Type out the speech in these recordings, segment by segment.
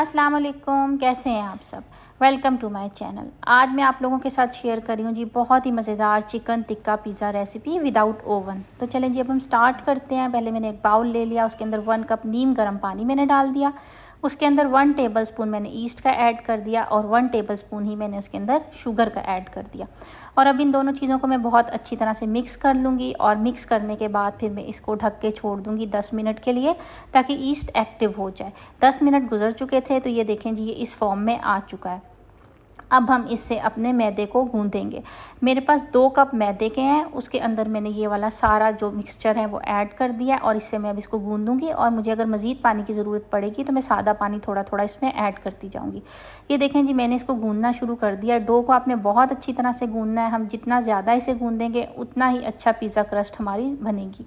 अस्सलाम वालेकुम, कैसे हैं आप सब। Welcome to my channel. आज मैं आप लोगों के साथ शेयर कर रही हूँ जी बहुत ही मज़ेदार chicken tikka pizza recipe without oven. तो चलें जी अब हम स्टार्ट करते हैं। पहले मैंने एक बाउल ले लिया, उसके अंदर 1 कप नीम गर्म पानी मैंने डाल दिया। उसके अंदर 1 टेबलस्पून मैंने ईस्ट का ऐड कर दिया और 1 टेबलस्पून ही मैंने उसके अंदर शुगर का ऐड कर दिया। और अब इन दोनों चीज़ों को मैं बहुत अच्छी तरह से मिक्स कर लूँगी और मिक्स करने के बाद फिर मैं इसको ढक के छोड़ दूँगी 10 मिनट के लिए, ताकि ईस्ट एक्टिव हो जाए। 10 मिनट गुजर चुके थे तो ये देखें जी ये इस फॉर्म में आ चुका है। अब हम इससे अपने मैदे को गूँधेंगे। मेरे पास 2 कप मैदे के हैं, उसके अंदर मैंने ये वाला सारा जो मिक्सचर है वो ऐड कर दिया और इससे मैं अब इसको गूँधूँगी। और मुझे अगर मज़ीद पानी की ज़रूरत पड़ेगी तो मैं सादा पानी थोड़ा थोड़ा इसमें ऐड करती जाऊँगी। ये देखें जी मैंने इसको गूँधना शुरू कर दिया। डो को आपने बहुत अच्छी तरह से गूँधना है। हम जितना ज़्यादा इसे गूँधेंगे उतना ही अच्छा पिज़्ज़ा क्रस्ट हमारी बनेगी।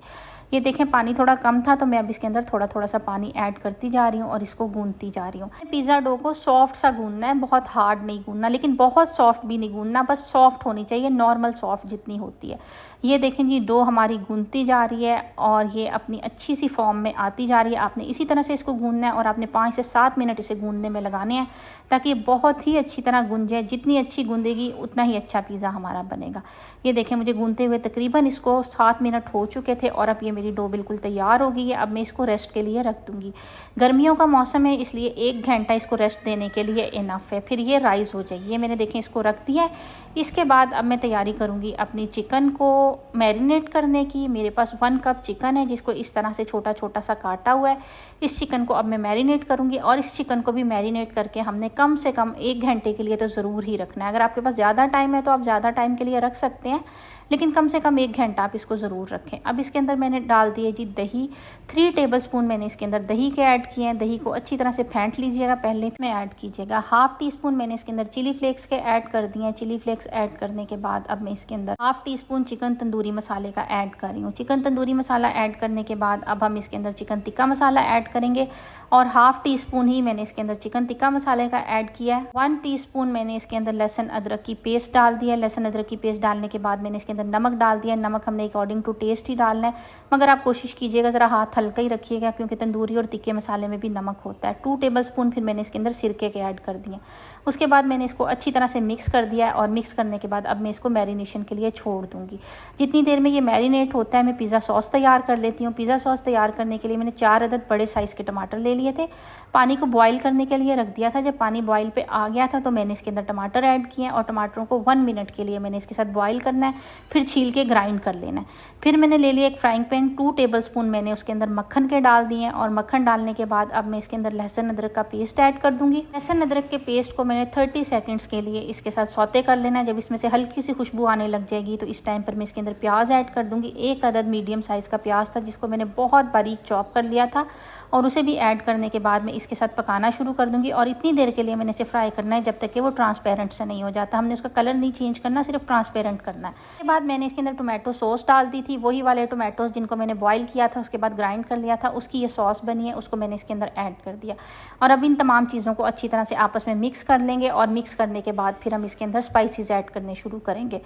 ये देखें पानी थोड़ा कम था तो मैं अब इसके अंदर थोड़ा थोड़ा सा पानी ऐड करती जा रही हूँ और इसको गूँधती जा रही हूँ। पिज़्ज़ा डो को सॉफ्ट सा गूँधना है, बहुत हार्ड नहीं गूँधना, लेकिन बहुत सॉफ्ट भी नहीं गूँधना, बस सॉफ्ट होनी चाहिए, नॉर्मल सॉफ्ट जितनी होती है। ये देखें जी डो हमारी गूँधती जा रही है और ये अपनी अच्छी सी फॉर्म में आती जा रही है। आपने इसी तरह से इसको गूँधना है और आपने 5 से 7 मिनट इसे गूँधने में लगाने हैं, ताकि ये बहुत ही अच्छी तरह गूँध जाए। जितनी अच्छी गूँधेगी उतना ही अच्छा पिज़्ज़ा हमारा बनेगा। ये देखें मुझे गूँधते हुए तकरीबन इसको 7 मिनट हो चुके थे और अब ये मेरी डो बिल्कुल तैयार हो गई है। अब मैं इसको रेस्ट के लिए रख दूँगी। गर्मियों का मौसम है इसलिए 1 घंटा इसको रेस्ट देने के लिए इनफ है, फिर ये राइज़ हो जाएगी। ये मैंने देखें इसको रख दिया है। इसके बाद अब मैं तैयारी करूँगी अपनी चिकन को मैरिनेट करने की। मेरे पास 1 कप चिकन है जिसको इस तरह से छोटा छोटा सा काटा हुआ है। इस चिकन को अब मैं मैरिनेट करूँगी और इस चिकन को भी मैरिनेट करके हमने कम से कम 1 घंटे के लिए तो ज़रूर ही रखना है। अगर आपके पास ज़्यादा टाइम है तो आप ज़्यादा टाइम के लिए रख सकते हैं, लेकिन कम से कम 1 घंटा आप इसको ज़रूर रखें। अब इसके अंदर मैंने डाल दिए जी दही। 3 टेबलस्पून मैंने इसके अंदर दही के ऐड किए हैं। दही को अच्छी तरह से फेंट लीजिएगा, पहले में ऐड कीजिएगा। 1/2 टीस्पून मैंने इसके अंदर चिली फ्लेक्स के ऐड कर दिए हैं। चिली फ्लेक्स ऐड करने के बाद अब मैं इसके अंदर 1/2 टीस्पून चिकन तंदूरी मसाले का ऐड कर रही हूँ। चिकन तंदूरी मसाला ऐड करने के बाद अब हम इसके अंदर चिकन टिक्का मसाला ऐड करेंगे और 1/2 टीस्पून ही मैंने इसके अंदर चिकन टिक्का मसाले का ऐड किया है। 1 टीस्पून मैंने इसके अंदर लहसुन अदरक की पेस्ट डाल दिया। लहसुन अदरक की पेस्ट डालने के बाद मैंने इसके अंदर नमक डाल दिया। नमक हमने अकॉर्डिंग टू टेस्ट ही डालना है, मगर आप कोशिश कीजिएगा ज़रा हाथ हल्का ही रखिएगा क्योंकि तंदूरी और तिक्के मसाले में भी नमक होता है। 2 टेबलस्पून फिर मैंने इसके अंदर सिरके के ऐड कर दिए। उसके बाद मैंने इसको अच्छी तरह से मिक्स कर दिया है और मिक्स करने के बाद अब मैं इसको मैरिनेशन के लिए छोड़ दूँगी। जितनी देर में ये मैरिनेट होता है मैं पिज़्ज़ा सॉस तैयार कर लेती हूँ। पिज़्ज़ा सॉस तैयार करने के लिए मैंने 4 अदद बड़े साइज़ के टमाटर ले लिए थे। पानी को बॉईल करने के लिए रख दिया था। जब पानी बॉईल पे आ गया था तो मैंने इसके अंदर टमाटर ऐड किए और टमाटरों को 1 मिनट के लिए मैंने इसके साथ बॉईल करना है, फिर छील के ग्राइंड कर लेना है। फिर मैंने ले लिया एक फ्राइंग पैन। 2 टेबलस्पून मैंने उसके अंदर मक्खन के डाल दिए और मक्खन डालने के बाद अब मैं इसके अंदर लहसुन अदरक का पेस्ट ऐड कर दूंगी। लहसुन अदरक के पेस्ट को मैंने 30 सेकंड्स के लिए इसके साथ सौते कर लेना है। जब इसमें से हल्की सी खुशबू आने लग जाएगी तो इस टाइम पर मैं इसके अंदर प्याज ऐड कर दूंगी। 1 अदद मीडियम साइज़ का प्याज था जिसको मैंने बहुत बारीक चॉप कर लिया था और उसे भी ऐड करने के बाद मैं इसके साथ पकाना शुरू कर दूंगी। और इतनी देर के लिए मैंने इसे फ्राई करना है जब तक कि वो ट्रांसपेरेंट से नहीं हो जाता। हमने उसका कलर नहीं चेंज करना, सिर्फ ट्रांसपेरेंट करना है। उसके बाद मैंने इसके अंदर टोमेटो सॉस डाल दी थी, वही वाले टोमेटोज जिनको मैंने बॉईल किया था उसके बाद ग्राइंड कर लिया था, उसकी ये सॉस बनी है, उसको मैंने इसके अंदर ऐड कर दिया। और अब इन तमाम चीज़ों को अच्छी तरह से आपस में मिक्स कर लेंगे और मिक्स करने के बाद फिर हम इसके अंदर स्पाइसेस ऐड करने शुरू करेंगे।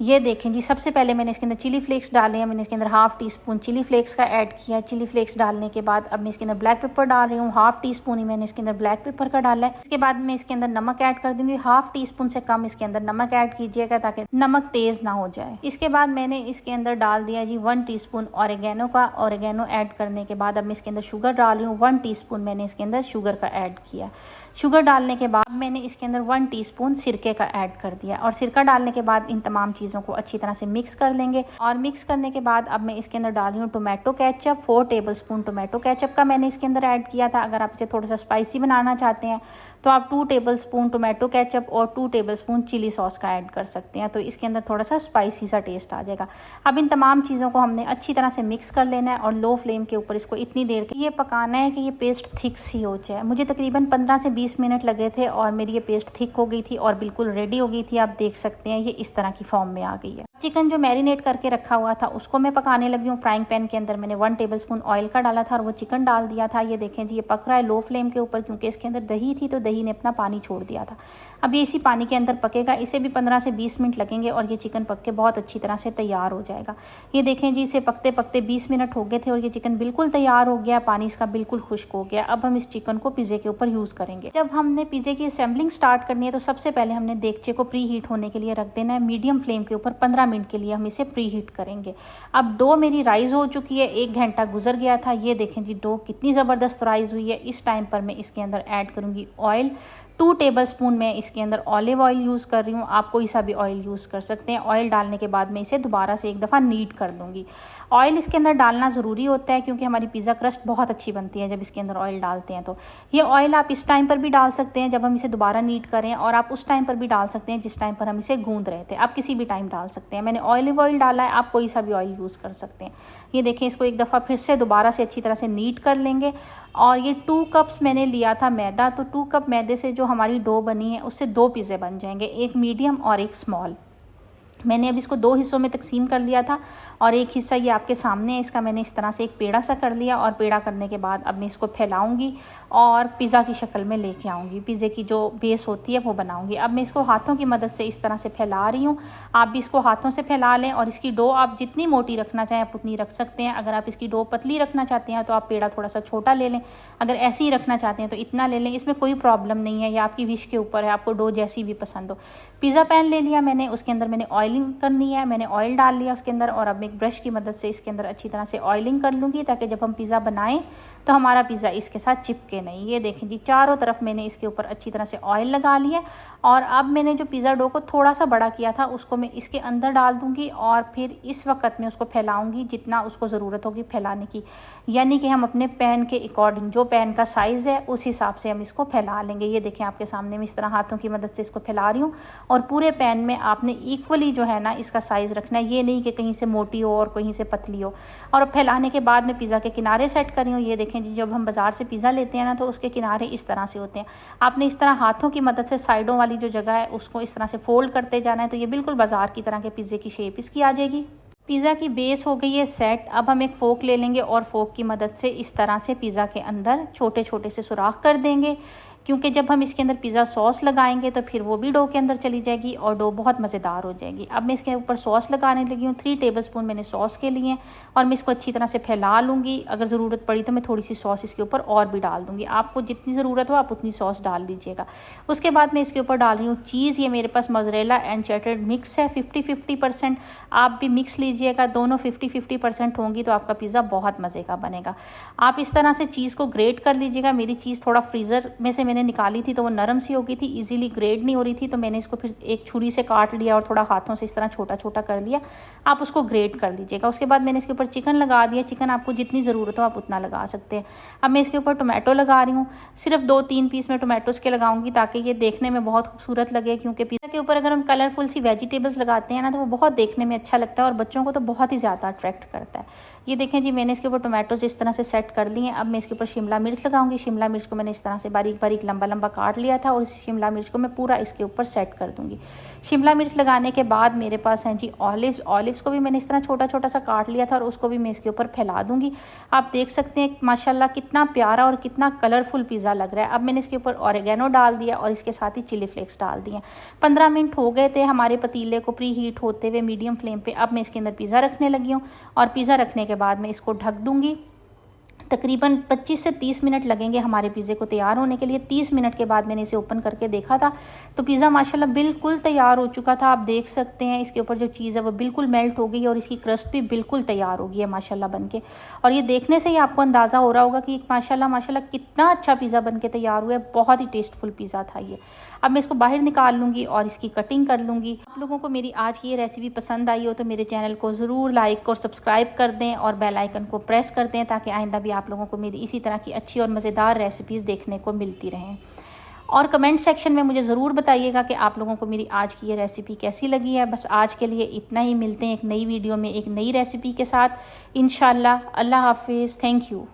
ये देखें जी सबसे पहले मैंने इसके अंदर चिली फ्लेक्स डाले हैं। मैंने इसके अंदर 1/2 टीस्पून चिली फ्लेक्स का ऐड किया। चिली फ्लेक्स डालने के बाद अब मैं इसके अंदर ब्लैक पेपर डाल रही हूँ। 1/2 टीस्पून ही मैंने इसके अंदर ब्लैक पेपर का डाला है। इसके बाद मैं इसके अंदर नमक ऐड कर दूंगी। 1/2 टीस्पून से कम इसके अंदर नमक ऐड कीजिएगा ताकि नमक तेज़ ना हो जाए। इसके बाद मैंने इसके अंदर डाल दिया जी 1 टीस्पून ऑरिगेनो का। ऑरिगेनो ऐड करने के बाद अब मैं इसके अंदर शुगर डाल रही हूँ। 1 टीस्पून मैंने इसके अंदर शुगर का ऐड किया। शुगर डालने के बाद मैंने इसके अंदर 1 टीस्पून सिरके का ऐड कर दिया और सिरका डालने के बाद इन तमाम चीज़ों को अच्छी तरह से मिक्स कर लेंगे। और मिक्स करने के बाद अब मैं इसके अंदर डाल रही हूँ tomato ketchup. 4 tablespoon tomato ketchup का मैंने इसके अंदर ऐड किया था। अगर आप इसे थोड़ा सा स्पाइसी बनाना चाहते हैं तो आप 2 टेबलस्पून टोमेटो केचप और 2 टेबलस्पून चिली सॉस का ऐड कर सकते हैं, तो इसके अंदर थोड़ा सा स्पाइसी सा टेस्ट आ जाएगा। अब इन तमाम चीज़ों को हमने अच्छी तरह से मिक्स कर लेना है और लो फ्लेम के ऊपर इसको इतनी देर के लिए पकाना है कि ये पेस्ट थिक सी हो जाए। मुझे तकरीबन 15 से 20 मिनट लगे थे और मेरी ये पेस्ट थिक हो गई थी और बिल्कुल रेडी हो गई थी। आप देख सकते हैं ये इस तरह की फॉर्म में आ गई है। चिकन जो मैरिनेट करके रखा हुआ था उसको मैं पकाने लगी हूँ। फ्राइंग पैन के अंदर मैंने 1 टेबलस्पून ऑयल का डाला था और वो चिकन डाल दिया था। ये देखें जी ये पक रहा है लो फ्लेम के ऊपर, क्योंकि इसके अंदर दही थी तो दही ने अपना पानी छोड़ दिया था। अब ये इसी पानी के अंदर पकेगा। इसे भी 15 से 20 मिनट लगेंगे और ये चिकन पक के बहुत बहुत अच्छी तरह से तैयार हो जाएगा। ये देखें जी, इसे पकते पकते 20 मिनट हो गए थे और ये चिकन बिल्कुल तैयार हो गया, पानी इसका बिल्कुल खुश्क हो गया। अब हम इस चिकन को पिज़्ज़े के ऊपर यूज़ करेंगे। जब हमने पिज़्ज़े की असेंबलिंग स्टार्ट करनी है तो सबसे पहले हमने देगचे को प्री हीट होने के लिए रख देना है। मीडियम फ्लेम के ऊपर 15 मिनट के लिए हम इसे प्री हीट करेंगे। अब डो मेरी राइज़ हो चुकी है, 1 घंटा गुजर गया था। ये देखें जी, डो कितनी ज़बरदस्त राइज़ हुई है। इस टाइम पर मैं इसके अंदर ऐड करूँगी ऑयल। 2 टेबलस्पून मैं इसके अंदर ऑलिव ऑयल यूज़ कर रही हूँ, आप कोई सा भी ऑयल यूज़ कर सकते हैं। ऑयल डालने के बाद मैं इसे दोबारा से एक दफ़ा नीट कर लूँगी। ऑयल इसके अंदर डालना ज़रूरी होता है क्योंकि हमारी पिज़्ज़ा क्रस्ट बहुत अच्छी बनती है जब इसके अंदर ऑयल डालते हैं। तो ये ऑयल आप इस टाइम पर भी डाल सकते हैं जब हम इसे दोबारा नीट करें, और आप उस टाइम पर भी डाल सकते हैं जिस टाइम पर हम इसे गूंद रहे थे। आप किसी भी टाइम डाल सकते हैं। मैंने ऑलिव ऑयल डाला है, आप कोई सा भी ऑयल यूज़ कर सकते हैं। ये देखें, इसको एक दफ़ा फिर से दोबारा से अच्छी तरह से नीट कर लेंगे। और ये 2 कप्स मैंने लिया था मैदा, तो 2 कप मैदे से जो हमारी डो बनी है उससे 2 पिज़्ज़े बन जाएंगे, एक मीडियम और एक स्मॉल। मैंने अब इसको 2 हिस्सों में तकसीम कर लिया था और एक हिस्सा ये आपके सामने है। इसका मैंने इस तरह से एक पेड़ा सा कर लिया और पेड़ा करने के बाद अब मैं इसको फैलाऊंगी और पिज़्ज़ा की शक्ल में लेके आऊँगी। पिज़्ज़े की जो बेस होती है वो बनाऊंगी। अब मैं इसको हाथों की मदद से इस तरह से फैला रही हूँ। आप भी इसको हाथों से फैला लें और इसकी डो आप जितनी मोटी रखना चाहें आप उतनी रख सकते हैं। अगर आप इसकी डो पतली रखना चाहते हैं तो आप पेड़ा थोड़ा सा छोटा ले लें, अगर ऐसे ही रखना चाहते हैं तो इतना ले लें। इसमें कोई प्रॉब्लम नहीं है, या आपकी विश के ऊपर है, आपको डो जैसी भी पसंद हो। पिज़्ज़ा पैन ले लिया मैंने, उसके अंदर मैंने ऑयलिंग करनी है, मैंने ऑयल डाल लिया उसके अंदर। और अब मैं एक ब्रश की मदद से इसके अंदर अच्छी तरह से ऑयलिंग कर लूँगी ताकि जब हम पिज़्ज़ा बनाएं तो हमारा पिज़्ज़ा इसके साथ चिपके नहीं। ये देखें जी, चारों तरफ मैंने इसके ऊपर अच्छी तरह से ऑयल लगा लिया। और अब मैंने जो पिज़्ज़ा डो को थोड़ा सा बड़ा किया था उसको मैं इसके अंदर डाल दूँगी और फिर इस वक्त में उसको फैलाऊँगी जितना उसको ज़रूरत होगी फैलाने की। यानी कि हम अपने पैन के अकॉर्डिंग, जो पैन का साइज़ है उस हिसाब से हम इसको फैला लेंगे। ये देखें, आपके सामने मैं इस तरह हाथों की मदद से इसको फैला रही हूँ। और पूरे पैन में आपने इक्वली जो है ना इसका साइज़ रखना है, ये नहीं कि कहीं से मोटी हो और कहीं से पतली हो। और फैलाने के बाद मैं पिज़्ज़ा के किनारे सेट कर रही हूँ। ये देखें जी, जब हम बाज़ार से पिज़्ज़ा लेते हैं ना तो उसके किनारे इस तरह से होते हैं। आपने इस तरह हाथों की मदद से साइडों वाली जो जगह है उसको इस तरह से फोल्ड करते जाना है, तो ये बिल्कुल बाज़ार की तरह के पिज़्ज़े की शेप इसकी आ जाएगी। पिज़्ज़ा की बेस हो गई है सेट। अब हम एक फ़ोक ले लेंगे और फ़ोक की मदद से इस तरह से पिज़्ज़ा के अंदर छोटे छोटे से सुराख कर देंगे, क्योंकि जब हम इसके अंदर पिज़्ज़ा सॉस लगाएंगे तो फिर वो भी डो के अंदर चली जाएगी और डो बहुत मज़ेदार हो जाएगी। अब मैं इसके ऊपर सॉस लगाने लगी हूँ। 3 टेबलस्पून मैंने सॉस के लिए हैं और मैं इसको अच्छी तरह से फैला लूँगी। अगर ज़रूरत पड़ी तो मैं थोड़ी सी सॉस इसके ऊपर और भी डाल दूँगी। आपको जितनी ज़रूरत हो आप उतनी सॉस डाल दीजिएगा। उसके बाद मैं इसके ऊपर डाल रही हूँ चीज़। ये मेरे पास मोज़रेला एंड चेडर मिक्स है 50-50%। आप भी मिक्स लीजिएगा, दोनों 50-50% होंगी तो आपका पिज़्ज़ा बहुत मज़े का बनेगा। आप इस तरह से चीज़ को ग्रेट कर लीजिएगा। मेरी चीज़ थोड़ा फ्रीज़र में से मैंने निकाली थी तो वो नरम सी हो गई थी, इजीली ग्रेड नहीं हो रही थी, तो मैंने इसको फिर एक छुरी से काट लिया और थोड़ा हाथों से इस तरह छोटा छोटा कर लिया। आप उसको ग्रेट कर लीजिएगा। उसके बाद मैंने इसके ऊपर चिकन लगा दिया। चिकन आपको जितनी ज़रूरत हो आप उतना लगा सकते हैं। अब मैं इसके ऊपर टोमेटो लगा रही हूँ। सिर्फ 2-3 पीस मैं टोमेटोज़ के लगाऊंगी ताकि ये देखने में बहुत खूबसूरत लगे, क्योंकि पिज़्ज़ा के ऊपर अगर हम कलरफुल सी वेजिटेबल्स लगाते हैं ना तो वो बहुत देखने में अच्छा लगता है और बच्चों को तो बहुत ही ज़्यादा अट्रैक्ट करता है। ये देखें जी, मैंने इसके ऊपर टोमेटोज़ इस तरह से सेट कर लिए हैं। अब मैं इसके ऊपर शिमला मिर्च लगाऊंगी। शिमला मिर्च को मैंने इस तरह से बारीक बारीक लंबा लंबा काट लिया था और इस शिमला मिर्च को मैं पूरा इसके ऊपर सेट कर दूंगी। शिमला मिर्च लगाने के बाद मेरे पास हैं जी ऑलिव्स। ऑलिव्स को भी मैंने इस तरह छोटा छोटा सा काट लिया था और उसको भी मैं इसके ऊपर फैला दूंगी। आप देख सकते हैं माशाल्लाह कितना प्यारा और कितना कलरफुल पिज़्ज़ा लग रहा है। अब मैंने इसके ऊपर ऑरिगेनो डाल दिया और इसके साथ ही चिली फ्लेक्स डाल दिए। 15 मिनट हो गए थे हमारे पतीले को प्री हीट होते हुए मीडियम फ्लेम पे। अब मैं इसके अंदर पिज़्ज़ा रखने लगी हूँ और पिज़्ज़ा रखने के बाद मैं इसको ढक दूंगी। तकरीबन 25 से 30 मिनट लगेंगे हमारे पिज़्ज़े को तैयार होने के लिए। 30 मिनट के बाद मैंने इसे ओपन करके देखा था तो पिज़्ज़ा माशाल्लाह बिल्कुल तैयार हो चुका था। आप देख सकते हैं इसके ऊपर जो चीज़ है वो बिल्कुल मेल्ट हो गई और इसकी क्रस्ट भी बिल्कुल तैयार हो गई है माशाल्लाह बनके। और ये देखने से ही आपको अंदाज़ा हो रहा होगा कि माशाल्लाह माशाल्लाह कितना अच्छा पिज़्ज़ा बनके तैयार हुआ है। बहुत ही टेस्टफुल पिज़्ज़ा था ये। अब मैं इसको बाहर निकाल लूँगी और इसकी कटिंग कर लूँगी। आप लोगों को मेरी आज की ये रेसिपी पसंद आई हो तो मेरे चैनल को ज़रूर लाइक और सब्सक्राइब कर दें और बेल आइकन को प्रेस कर दें ताकि आइंदा भी आप लोगों को मेरी इसी तरह की अच्छी और मज़ेदार रेसिपीज़ देखने को मिलती रहें। और कमेंट सेक्शन में मुझे ज़रूर बताइएगा कि आप लोगों को मेरी आज की ये रेसिपी कैसी लगी है। बस आज के लिए इतना ही। मिलते हैं एक नई वीडियो में एक नई रेसिपी के साथ इंशाल्लाह। अल्लाह हाफिज़। Thank you.